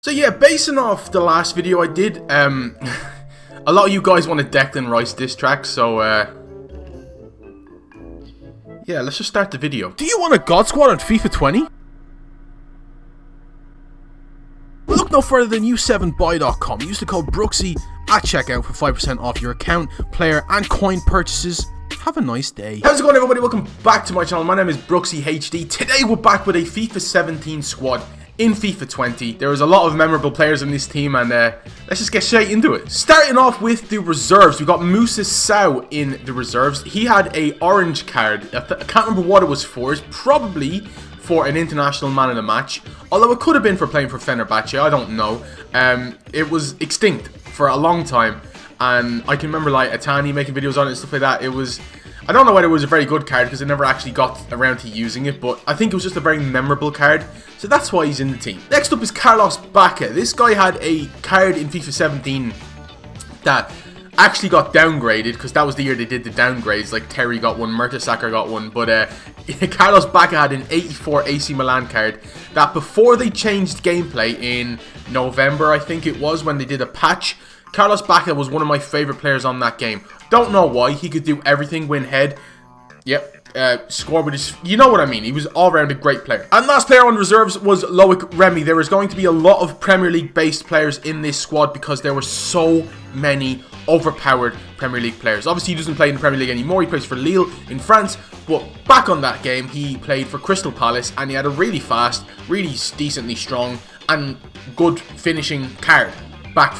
So yeah, basing off the last video I did, a lot of you guys want a Declan Rice diss track, so yeah, let's just start the video. Do you want a God Squad on FIFA 20? Look no further than u7buy.com. Use the code Brooksy at checkout for 5% off your account, player and coin purchases. Have a nice day. How's it going, everybody? Welcome back to my channel. My name is Brooksy HD. Today we're back with a FIFA 17 squad in FIFA 20. There was a lot of memorable players in this team, and let's just get straight into it. Starting off with the reserves, we got Musa Sow in the reserves. He had a orange card. I can't remember what it was for. It's probably for an international man of the match, although it could have been for playing for Fenerbahce. I don't know. It was extinct for a long time, and I can remember like Atani making videos on it and stuff like that. It was, I don't know whether it was a very good card because I never actually got around to using it, but I think it was just a very memorable card, so that's why he's in the team. Next up is Carlos Bacca. This guy had a card in FIFA 17 that actually got downgraded because that was the year they did the downgrades. Like Terry got one, Mertesacker got one, but Carlos Bacca had an 84 AC Milan card that before they changed gameplay in November, I think it was, when they did a patch, Carlos Bacca was one of my favourite players on that game. Don't know why. He could do everything, win head. Yep. Score with his, you know what I mean. He was all around a great player. And last player on reserves was Loic Remy. There was going to be a lot of Premier League based players in this squad because there were so many overpowered Premier League players. Obviously he doesn't play in the Premier League anymore. He plays for Lille in France, but back on that game he played for Crystal Palace, and he had a really fast, really decently strong and good finishing card back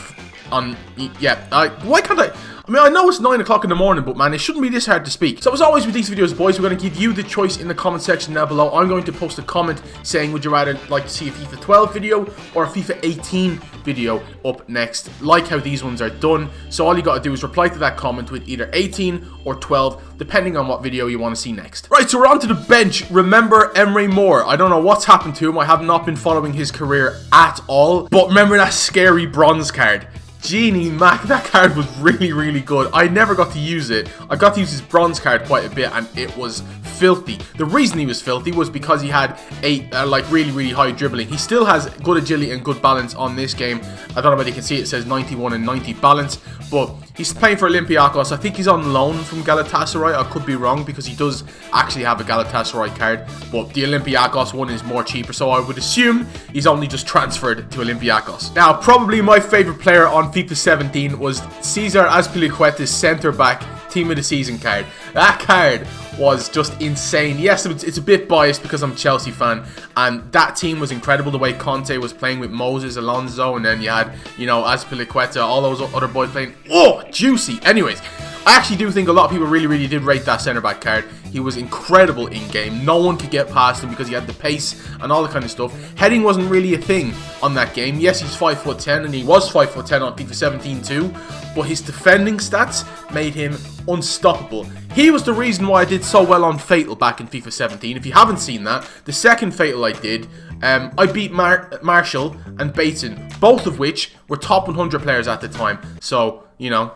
on, yeah. Why can't I mean, I know it's 9 o'clock in the morning, but man, it shouldn't be this hard to speak. So as always with these videos, boys, we're going to give you the choice in the comment section down below. I'm going to post a comment saying, would you rather like to see a FIFA 12 video or a FIFA 18 video up next, like how these ones are done. So all you got to do is reply to that comment with either 18 or 12, depending on what video you want to see next. Right, so we're on to the bench. Remember Emre Moore. I don't know what's happened to him. I have not been following his career at all, but remember that scary bronze card? Genie Mac, that card was really, really good. I never got to use it. I got to use his bronze card quite a bit, and it was filthy. The reason he was filthy was because he had a like really, really high dribbling. He still has good agility and good balance on this game. I don't know whether you can see it says 91 and 90 balance, but he's playing for Olympiacos. I think he's on loan from Galatasaray. I could be wrong because he does actually have a Galatasaray card, but the Olympiacos one is more cheaper, so I would assume he's only just transferred to Olympiacos. Now, probably my favorite player on FIFA 17 was Cesar Azpilicueta's centre back team of the season card. That card was just insane. Yes, it's a bit biased because I'm a Chelsea fan, and that team was incredible. The way Conte was playing with Moses, Alonso, and then you had, you know, Azpilicueta, all those other boys playing. Oh, juicy. Anyways, I actually do think a lot of people really, really did rate that centre back card. He was incredible in game. No one could get past him because he had the pace and all that kind of stuff. Heading wasn't really a thing on that game. Yes, he's 5'10", and he was 5'10" on FIFA 17 too, but his defending stats made him unstoppable. He was the reason why I did so well on Fatal back in FIFA 17. If you haven't seen that, the second Fatal I did, I beat Marshall and Bateson, both of which were top 100 players at the time. So, you know,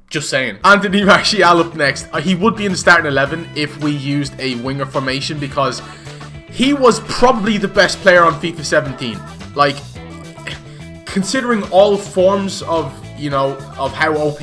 just saying. Anthony Martial up next. He would be in the starting 11 if we used a winger formation, because he was probably the best player on FIFA 17. Like, considering all forms of, you know, of how OP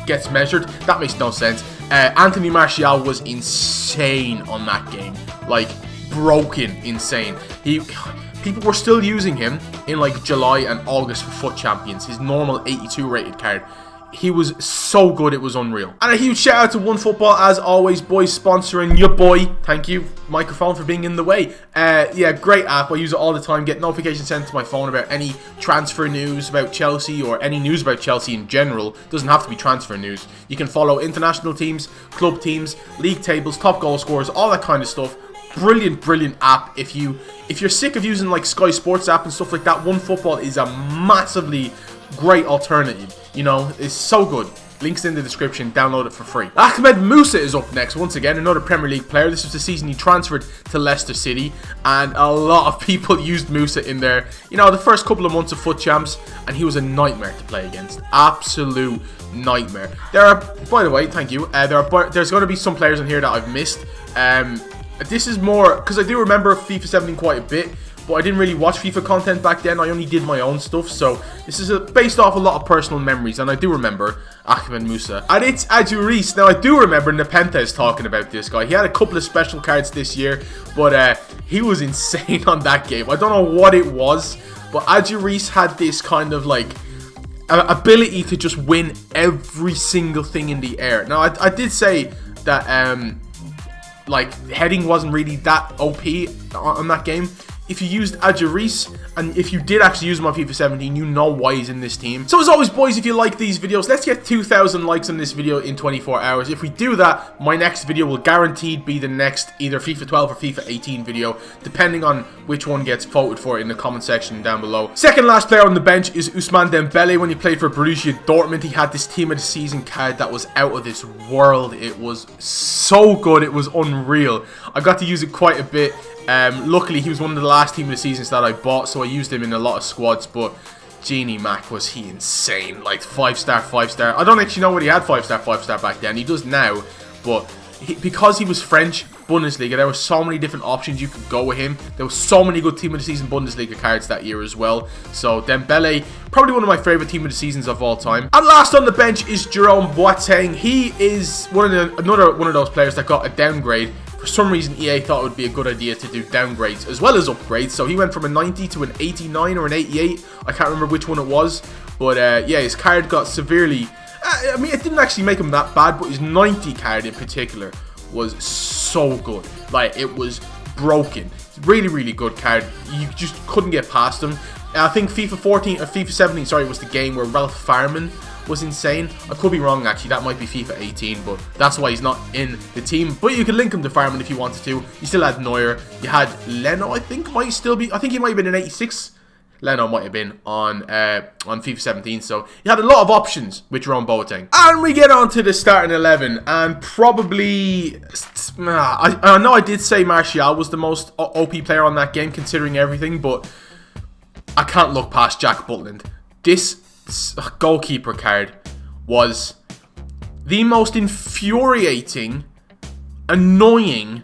gets measured, that makes no sense. Anthony Martial was insane on that game. Like, broken insane. People were still using him in like July and August for FUT Champions, his normal 82 rated card. He was so good, it was unreal. And a huge shout out to OneFootball, as always, boys, sponsoring your boy. Thank you, microphone, for being in the way. Yeah, great app. I use it all the time. Get notifications sent to my phone about any transfer news about Chelsea, or any news about Chelsea in general. Doesn't have to be transfer news. You can follow international teams, club teams, league tables, top goal scorers, all that kind of stuff. Brilliant, brilliant app. If you're sick of using like Sky Sports app and stuff like that, OneFootball is a massively great alternative. You know, it's so good. Links in the description. Download it for free. Ahmed Musa is up next. Once again, another Premier League player. This was the season he transferred to Leicester City, and a lot of people used Musa in there, you know, the first couple of months of FUT Champs, and he was a nightmare to play against. Absolute nightmare. There are, by the way, thank you. There's going to be some players in here that I've missed. This is more because I do remember FIFA 17 quite a bit, but I didn't really watch FIFA content back then. I only did my own stuff, so this is based off a lot of personal memories, and I do remember Ahmed Musa. And it's Adjuris. Now, I do remember Nepenthez talking about this guy. He had a couple of special cards this year, but he was insane on that game. I don't know what it was, but Adjuris had this kind of like ability to just win every single thing in the air. Now, I did say that like heading wasn't really that OP on that game. If you used Adjuris, and if you did actually use him on FIFA 17, you know why he's in this team. So as always, boys, if you like these videos, let's get 2,000 likes on this video in 24 hours. If we do that, my next video will guaranteed be the next either FIFA 12 or FIFA 18 video, depending on which one gets voted for in the comment section down below. Second last player on the bench is Ousmane Dembele. When he played for Borussia Dortmund, he had this team of the season card that was out of this world. It was so good. It was unreal. I got to use it quite a bit. Luckily, he was one of the last team of the seasons that I bought, so I used him in a lot of squads, but Genie Mac, was he insane. Like, 5-star, 5-star. I don't actually know what he had 5-star, 5-star back then. He does now, but because he was French Bundesliga, there were so many different options you could go with him. There were so many good team of the season Bundesliga cards that year as well. So Dembele, probably one of my favorite team of the seasons of all time. And last on the bench is Jerome Boateng. He is another one of those players that got a downgrade. For some reason, EA thought it would be a good idea to do downgrades as well as upgrades. So he went from a 90 to an 89 or an 88. I can't remember which one it was. But yeah, his card got severely... I mean, it didn't actually make him that bad, but his 90 card in particular was so good. Like, it was broken. Really, really good card. You just couldn't get past him. I think FIFA 14 or FIFA 17, sorry, was the game where Ralph Fireman was insane. I could be wrong, actually. That might be FIFA 18, but that's why he's not in the team. But you could link him to Fireman if you wanted to. You still had Neuer. You had Leno, I think, might still be... I think he might have been an 86. Leno might have been on FIFA 17, so you had a lot of options with Jerome Boateng. And we get on to the starting 11, and probably... I know I did say Martial was the most OP player on that game, considering everything, but I can't look past Jack Butland. This goalkeeper card was the most infuriating, annoying.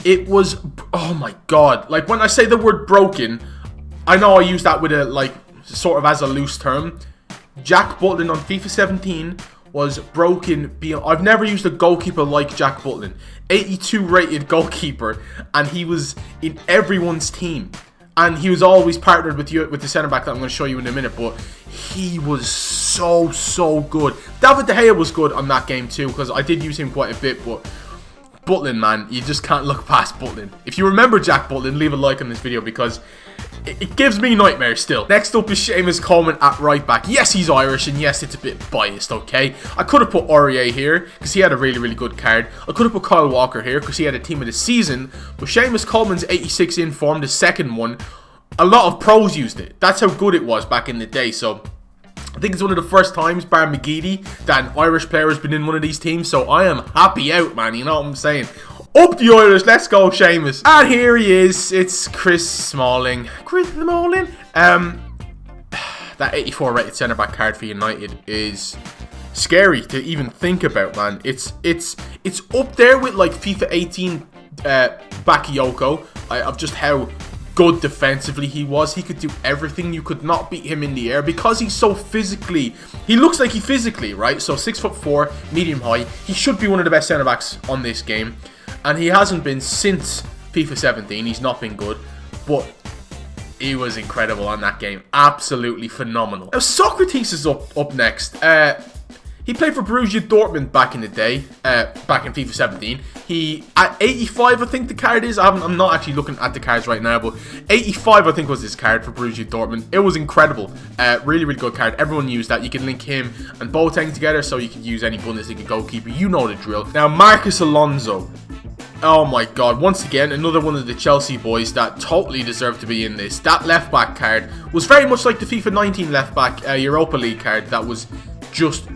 It was... Oh my god. Like, when I say the word broken... I know I use that with a, like, sort of as a loose term. Jack Butland on FIFA 17 was broken beyond... I've never used a goalkeeper like Jack Butland. 82 rated goalkeeper, and he was in everyone's team. And he was always partnered with the centre-back that I'm going to show you in a minute, but he was so good. David De Gea was good on that game too, because I did use him quite a bit, but... Butland, man, you just can't look past Butland. If you remember Jack Butland, leave a like on this video because it gives me nightmares still. Next up is Seamus Coleman at right back. Yes, he's Irish, and yes, it's a bit biased, okay? I could have put Aurier here because he had a really, really good card. I could have put Kyle Walker here because he had a team of the season. But Seamus Coleman's 86 in form, the second one, a lot of pros used it. That's how good it was back in the day, so... I think it's one of the first times, bar McGeady, that an Irish player has been in one of these teams. So I am happy out, man. You know what I'm saying? Up the Irish. Let's go, Seamus. And here he is. It's Chris Smalling. Chris Smalling. That 84 rated centre-back card for United is scary to even think about, man. It's up there with, like, FIFA 18 Bakayoko. Of just how... good defensively he was. He could do everything. You could not beat him in the air because he's so physically... He looks like he physically, right? So 6'4", medium height. He should be one of the best centre-backs on this game. And he hasn't been since FIFA 17. He's not been good. But he was incredible on that game. Absolutely phenomenal. Now, Socrates is up next. He played for Borussia Dortmund back in the day, back in FIFA 17. He, at 85, I think the card is. I'm not actually looking at the cards right now, but 85, I think, was his card for Borussia Dortmund. It was incredible. Really, really good card. Everyone used that. You can link him and Boateng together, so you can use any Bundesliga goalkeeper. You know the drill. Now, Marcus Alonso. Oh my god, once again, another one of the Chelsea boys that totally deserved to be in this. That left-back card was very much like the FIFA 19 left-back Europa League card that was just...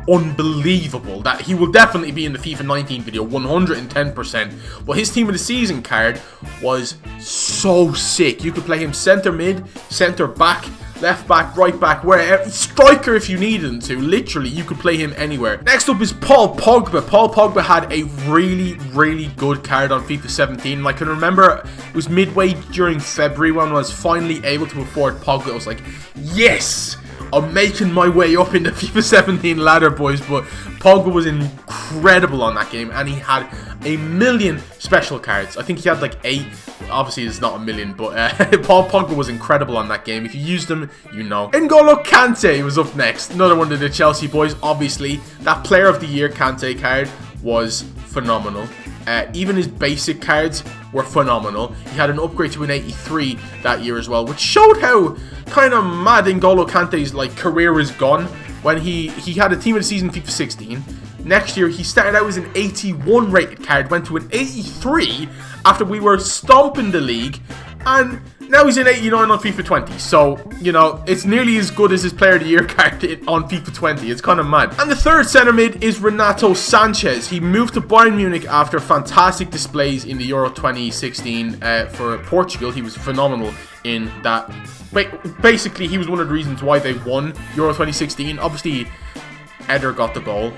unbelievable. That he will definitely be in the FIFA 19 video, 110%. But his team of the season card was so sick. You could play him centre mid, centre back, left back, right back, wherever. Striker if you needed him to. Literally, you could play him anywhere. Next up is Paul Pogba. Paul Pogba had a really good card on FIFA 17. I can remember it was midway during February when I was finally able to afford Pogba. I was like, yes! I'm making my way up in the FIFA 17 ladder, boys, but Pogba was incredible on that game, and he had a million special cards. I think he had like 8. Obviously, it's not a million, but Paul Pogba was incredible on that game. If you used him, you know. N'Golo Kante was up next. Another one of the Chelsea boys, obviously. That Player of the Year Kante card was phenomenal. Even his basic cards were phenomenal. He had an upgrade to an 83 that year as well, which showed how kind of mad N'Golo Kante's career is gone. When he had a team of the season FIFA 16. Next year, he started out as an 81 rated card, went to an 83 after we were stomping the league, and now he's an 89 on FIFA 20. So, you know, it's nearly as good as his Player of the Year card on FIFA 20. It's kind of mad. And the third centre mid is Renato Sanchez. He moved to Bayern Munich after fantastic displays in the Euro 2016 for Portugal. He was phenomenal in that. Basically, he was one of the reasons why they won Euro 2016. Obviously, Eder got the goal.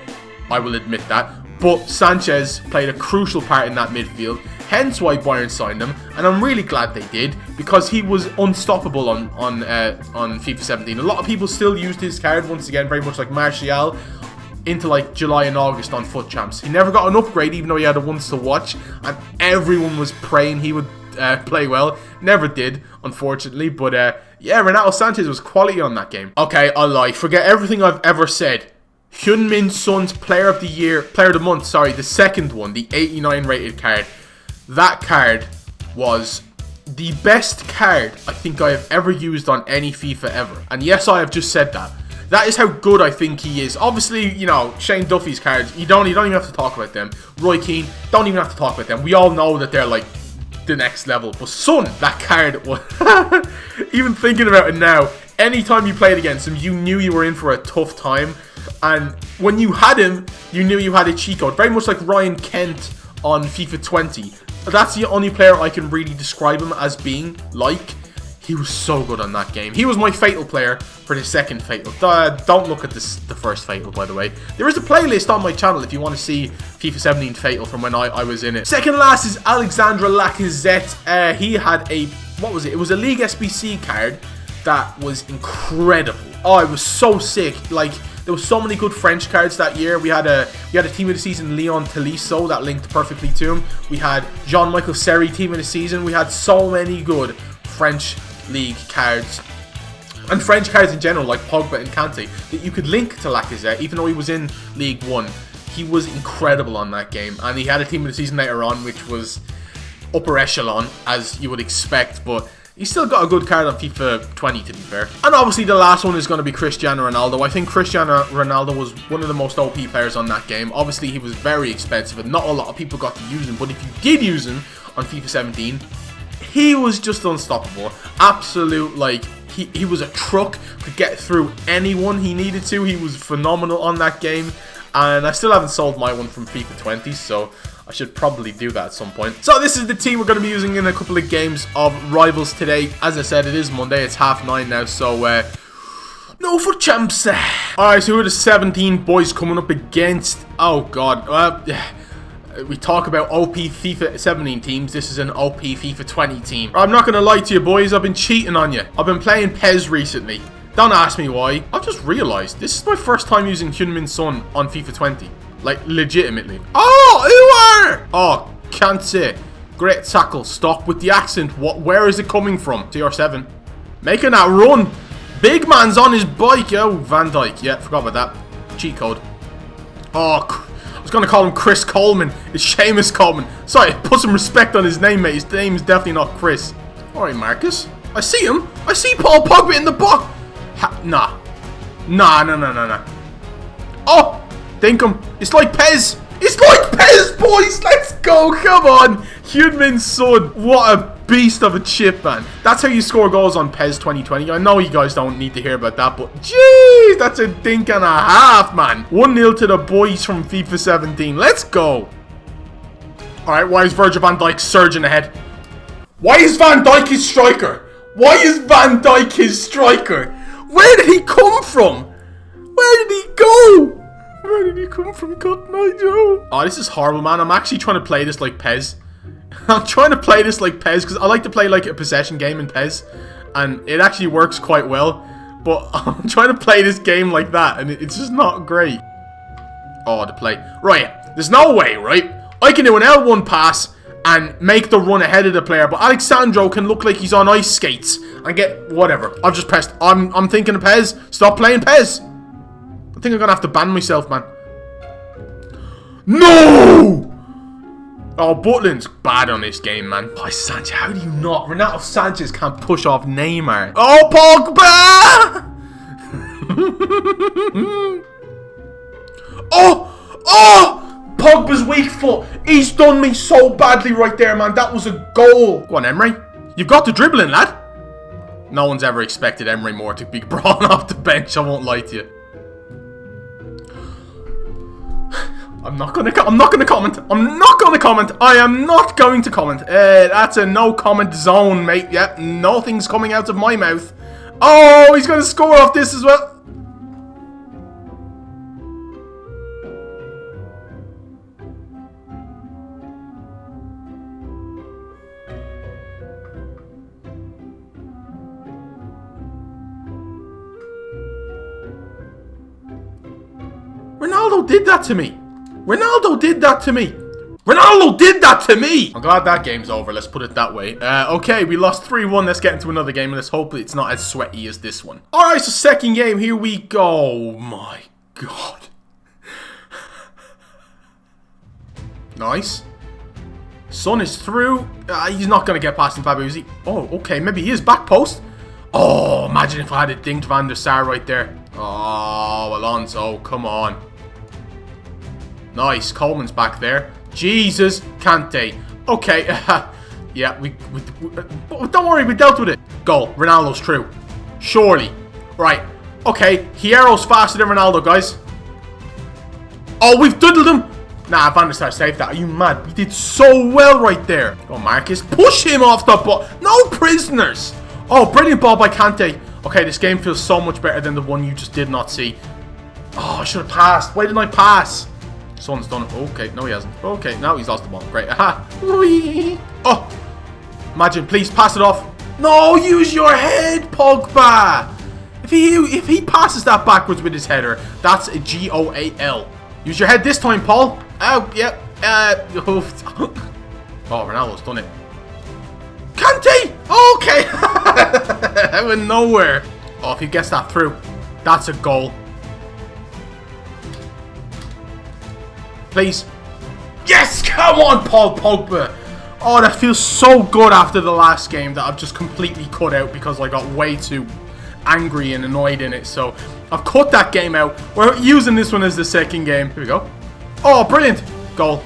I will admit that. But Sanchez played a crucial part in that midfield. Hence why Bayern signed him. And I'm really glad they did, because he was unstoppable on FIFA 17. A lot of people still used his card, once again, very much like Martial, into July and August on FUT Champs. He never got an upgrade, even though he had a once to watch. And everyone was praying he would play well. Never did, unfortunately. But yeah, Renato Sanchez was quality on that game. Okay, I'll lie. Forget everything I've ever said. Heung-min Son's Player of the Month, sorry, the second one, the 89 rated card. That card was the best card I think I have ever used on any FIFA ever. And yes, I have just said that. That is how good I think he is. Obviously, you know, Shane Duffy's cards, you don't even have to talk about them. Roy Keane, don't even have to talk about them. We all know that they're the next level. But Son, that card was even thinking about it now, anytime you played against him, you knew you were in for a tough time. And when you had him, you knew you had a cheat code. Very much like Ryan Kent on FIFA 20. That's the only player I can really describe him as being like. He was so good on that game. He was my Fatal player for the second Fatal. Don't look at the first Fatal, by the way. There is a playlist on my channel if you want to see FIFA 17 Fatal from when I was in it. Second last is Alexandre Lacazette. He had a, what was it? It was a League SBC card that was incredible. Oh, it was so sick. There were so many good French cards that year. We had a team of the season, Leon Tolisso, that linked perfectly to him. We had Jean-Michel Seri team of the season. We had so many good French league cards and French cards in general, like Pogba and Kante, that you could link to Lacazette, even though he was in League 1. He was incredible on that game, and he had a team of the season later on, which was upper echelon, as you would expect, but he still got a good card on FIFA 20, to be fair. And obviously the last one is going to be Cristiano Ronaldo. I think Cristiano Ronaldo was one of the most OP players on that game. Obviously he was very expensive and not a lot of people got to use him, but if you did use him on FIFA 17, he was just unstoppable. Absolute, he was a truck, could get through anyone he needed to. He was phenomenal on that game, and I still haven't sold my one from FIFA 20, so I should probably do that at some point. So this is the team we're going to be using in a couple of games of Rivals today. As I said, it is Monday, it's 9:30 now, so no for champs. Alright, so who are the 17 boys coming up against? Oh god, we talk about OP FIFA 17 teams. This is an OP FIFA 20 team. I'm not going to lie to you boys, I've been cheating on you. I've been playing PES recently. Don't ask me why. I've just realised this is my first time using Heung-min Son on FIFA 20. Legitimately. Oh, Uar! Oh, can't say. Great tackle. Stop with the accent. Where is it coming from? CR7. Making that run. Big man's on his bike. Yo, Van Dijk. Yeah, forgot about that. Cheat code. Oh, I was going to call him Chris Coleman. It's Seamus Coleman. Sorry, put some respect on his name, mate. His name is definitely not Chris. Alright, Marcus. I see him. I see Paul Pogba in the box. Nah. Nah. Oh! Think him. It's like PES. It's like PES, boys. Let's go. Come on. Heung-min Son. What a beast of a chip, man. That's how you score goals on PES 2020. I know you guys don't need to hear about that, but jeez, that's a dink and a half, man. 1-0 to the boys from FIFA 17. Let's go. Alright, why is Virgil van Dijk surging ahead? Why is Van Dijk his striker? Why is Van Dijk his striker? Where did he come from? Where did he go? Where did he come from, Cotton Eye Joe? Oh, this is horrible, man. I'm actually trying to play this like Pez. I'm trying to play this like Pez because I like to play like a possession game in Pez. And it actually works quite well. But I'm trying to play this game like that and it's just not great. Oh, the play. Right, there's no way, right? I can do an L1 pass and make the run ahead of the player, but Alexandro can look like he's on ice skates and get whatever. I've just pressed. I'm thinking of Pez. Stop playing Pez. I think I'm gonna have to ban myself, man. No! Oh, Butland's bad on this game, man. Oh, Sanchez, how do you not? Renato Sanchez can't push off Neymar. Oh, Pogba! Oh! Pogba's weak foot. He's done me so badly right there, man. That was a goal. Go on, Emery. You've got the dribbling, lad. No one's ever expected Emery Moore to be brought off the bench. I won't lie to you. I'm not gonna comment. I'm not gonna comment. I am not going to comment. That's a no comment zone, mate. Yep, nothing's coming out of my mouth. Oh, he's gonna score off this as well. Ronaldo did that to me. Ronaldo did that to me. Ronaldo did that to me. I'm glad that game's over. Let's put it that way. Okay, we lost 3-1. Let's get into another game and let's hope it's not as sweaty as this one. Alright, so second game. Here we go. Oh my God. Nice. Son is through. He's not going to get past Mbappe, is he? Oh, okay. Maybe he is. Back post. Oh, imagine if I had a dinked Van der Sar right there. Oh, Alonso. Come on. Nice. Coleman's back there. Jesus. Kante. Okay. Yeah, we don't worry. We dealt with it. Goal. Ronaldo's through. Surely. Right. Okay. Hierro's faster than Ronaldo, guys. Oh, we've doodled him. Nah, Van der Sar saved that. Are you mad? We did so well right there. Go on, Marcus. Push him off the ball. No prisoners. Oh, brilliant ball by Kante. Okay, this game feels so much better than the one you just did not see. Oh, I should have passed. Why didn't I pass? Son's done it. Okay, no he hasn't. Okay, now he's lost the ball. Great. Aha. Oh. Imagine, please pass it off. No, use your head, Pogba. If he passes that backwards with his header, that's a GOAL. Use your head this time, Paul. Oh, yep. Oh, Ronaldo's done it. Kante! Okay! Out of nowhere. Oh, if he gets that through, that's a goal. Please. Yes! Come on, Paul Pogba! Oh, that feels so good after the last game that I've just completely cut out because I got way too angry and annoyed in it. So, I've cut that game out. We're using this one as the second game. Here we go. Oh, brilliant! Goal.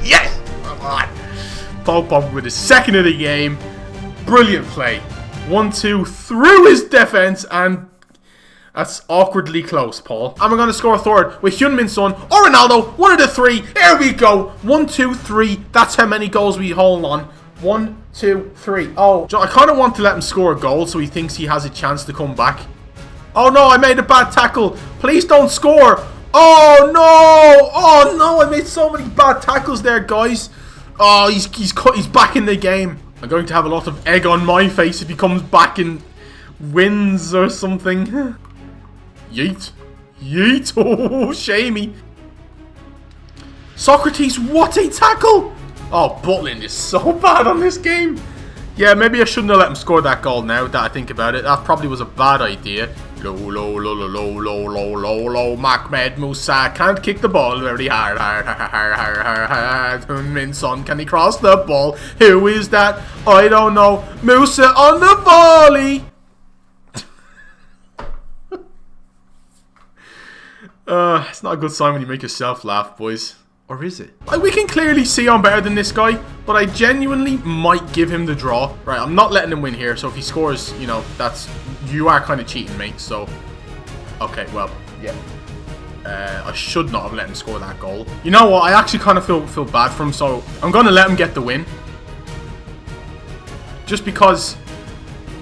Yes! Come on. Paul Pogba with his second of the game. Brilliant play. 1-2 through his defense, and that's awkwardly close, Paul. And we're going to score a third with Heung-min Son or Ronaldo. One of the three. There we go. 1, 2, 3. That's how many goals we hold on. 1, 2, 3. Oh, I kind of want to let him score a goal so he thinks he has a chance to come back. Oh no, I made a bad tackle. Please don't score. Oh no! Oh no! I made so many bad tackles there, guys. Oh, he's back in the game. I'm going to have a lot of egg on my face if he comes back and wins or something. Yeet. Yeet. Oh, shamey. Socrates, what a tackle! Oh, Butland is so bad on this game. Yeah, maybe I shouldn't have let him score that goal now that I think about it. That probably was a bad idea. Low, low, low, low, low, low, low, low, low. Mahmoud Musa can't kick the ball very hard. Heung-min Son, can he cross the ball? Who is that? I don't know. Musa on the volley. It's not a good sign when you make yourself laugh, boys. Or is it? Like, we can clearly see I'm better than this guy, but I genuinely might give him the draw. Right, I'm not letting him win here, so if he scores, you know, you are kind of cheating, mate, so... Okay, well, yeah. I should not have let him score that goal. You know what? I actually kind of feel bad for him, so I'm going to let him get the win. just because,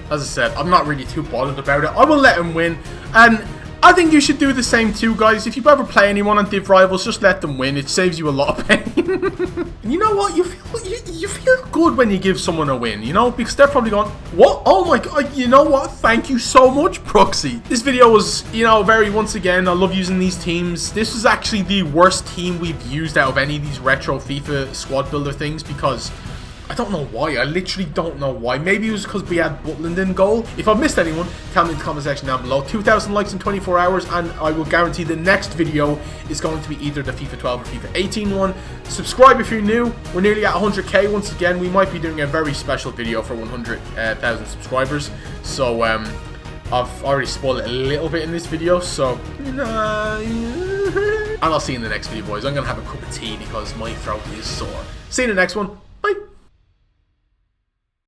as I said, I'm not really too bothered about it. I will let him win, and I think you should do the same too, guys. If you ever play anyone on Div Rivals, just let them win. It saves you a lot of pain. And you know what? You feel good when you give someone a win, you know? Because they're probably going, what? Oh my god, you know what? Thank you so much, Brooksy. This video was, you know, once again, I love using these teams. This was actually the worst team we've used out of any of these retro FIFA squad builder things because I don't know why. I literally don't know why. Maybe it was because we had Butland in goal. If I've missed anyone, tell me in the comment section down below. 2,000 likes in 24 hours, and I will guarantee the next video is going to be either the FIFA 12 or FIFA 18 one. Subscribe if you're new. We're nearly at 100k once again. We might be doing a very special video for 100,000 subscribers. So, I've already spoiled it a little bit in this video, so... And I'll see you in the next video, boys. I'm going to have a cup of tea because my throat is sore. See you in the next one.